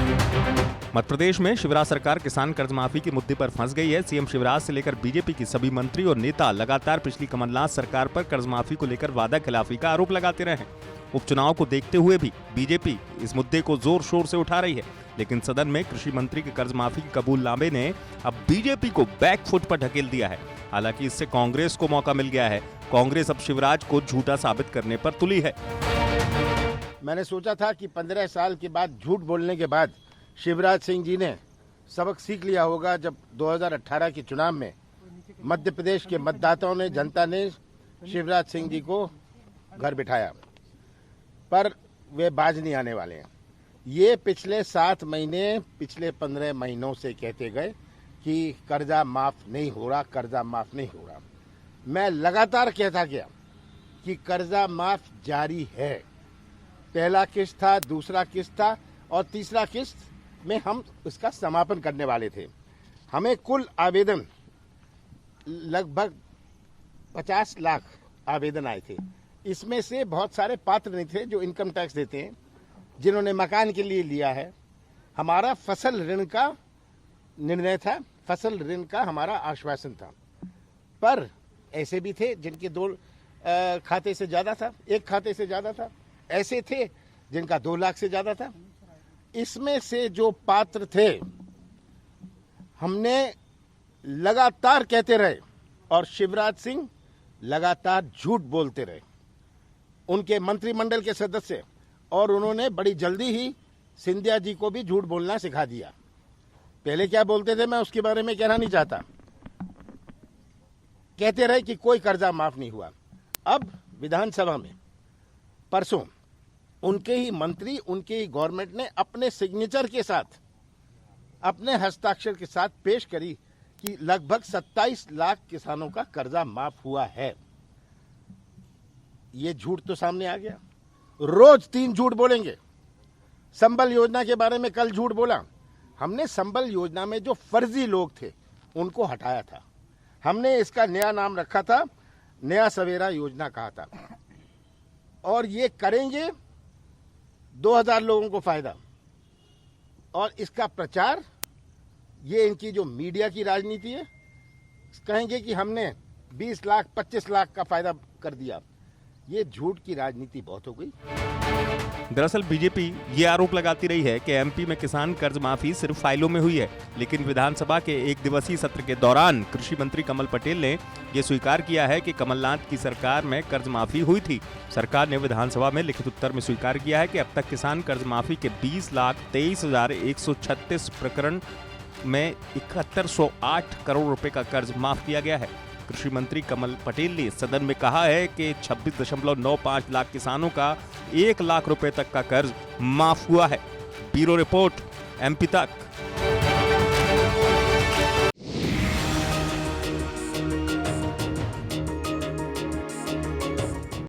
मध्य प्रदेश में शिवराज सरकार किसान कर्ज माफी के मुद्दे पर फंस गई है। सीएम शिवराज से लेकर बीजेपी के सभी मंत्री और नेता लगातार पिछली कमलनाथ सरकार पर कर्ज माफी को लेकर वादा खिलाफी का आरोप लगाते रहे हैं। उपचुनाव को देखते हुए भी बीजेपी इस मुद्दे को जोर शोर से उठा रही है, लेकिन सदन में कृषि मंत्री के कर्ज माफी के कबूलनामे ने अब बीजेपी को बैकफुट पर ढकेल दिया है। हालांकि इससे कांग्रेस को मौका मिल गया है। कांग्रेस अब शिवराज को झूठा साबित करने पर तुली है। मैंने सोचा था कि 15 साल के बाद झूठ बोलने के बाद शिवराज सिंह जी ने सबक सीख लिया होगा। जब 2018 के चुनाव में मध्य प्रदेश के मतदाताओं ने, जनता ने शिवराज सिंह जी को घर बिठाया, पर वे बाज नहीं आने वाले हैं। ये पिछले 7 महीने, पिछले 15 महीनों से कहते गए कि कर्जा माफ नहीं हो रहा, कर्जा माफ नहीं हो रहा। मैं लगातार कहता गया कि कर्जा माफ जारी है। पहला किस्त था, दूसरा किस्त था और तीसरा किस्त में हम इसका समापन करने वाले थे। हमें कुल आवेदन लगभग 50 लाख आवेदन आए थे। इसमें से बहुत सारे पात्र नहीं थे जो इनकम टैक्स देते हैं, जिन्होंने मकान के लिए लिया है। हमारा फसल ऋण का निर्णय था, फसल ऋण का हमारा आश्वासन था। पर ऐसे भी थे जिनके 2 खाते से ज्यादा था, 1 खाते से ज्यादा था। ऐसे थे जिनका 2 लाख से ज्यादा था। इसमें से जो पात्र थे, हमने लगातार कहते रहे और शिवराज सिंह लगातार झूठ बोलते रहे, उनके मंत्रिमंडल के सदस्य, और उन्होंने बड़ी जल्दी ही सिंधिया जी को भी झूठ बोलना सिखा दिया। पहले क्या बोलते थे मैं उसके बारे में कहना नहीं चाहता। कहते रहे कि कोई कर्जा माफ नहीं हुआ। अब विधानसभा में परसों उनके ही मंत्री, उनके ही गवर्नमेंट ने अपने सिग्नेचर के साथ, अपने हस्ताक्षर के साथ पेश करी कि लगभग 27 लाख किसानों का कर्जा माफ हुआ है। ये झूठ तो सामने आ गया। रोज 3 झूठ बोलेंगे। संबल योजना के बारे में कल झूठ बोला। हमने संबल योजना में जो फर्जी लोग थे उनको हटाया था। हमने इसका नया नाम रखा था, नया सवेरा योजना कहा था। और ये करेंगे 2000 लोगों को फायदा। और इसका प्रचार, ये इनकी जो मीडिया की राजनीति है, कहेंगे कि हमने 20 लाख 25 लाख का फायदा कर दिया। ये झूठ की राजनीति बहुत हो गई। दरअसल बीजेपी ये आरोप लगाती रही है कि एमपी में किसान कर्ज माफी सिर्फ फाइलों में हुई है, लेकिन विधानसभा के 1 दिवसीय सत्र के दौरान कृषि मंत्री कमल पटेल ने ये स्वीकार किया है कि कमलनाथ की सरकार में कर्ज माफी हुई थी। सरकार ने विधानसभा में लिखित उत्तर में स्वीकार किया है कि अब तक किसान कर्ज माफी के 20,23,136 प्रकरण में 7108 करोड़ रुपए का कर्ज माफ किया गया है। कृषि मंत्री कमल पटेल ने सदन में कहा है कि 26.95 लाख किसानों का 1 लाख रुपए तक का कर्ज माफ हुआ है। ब्यूरो रिपोर्ट, एमपी तक।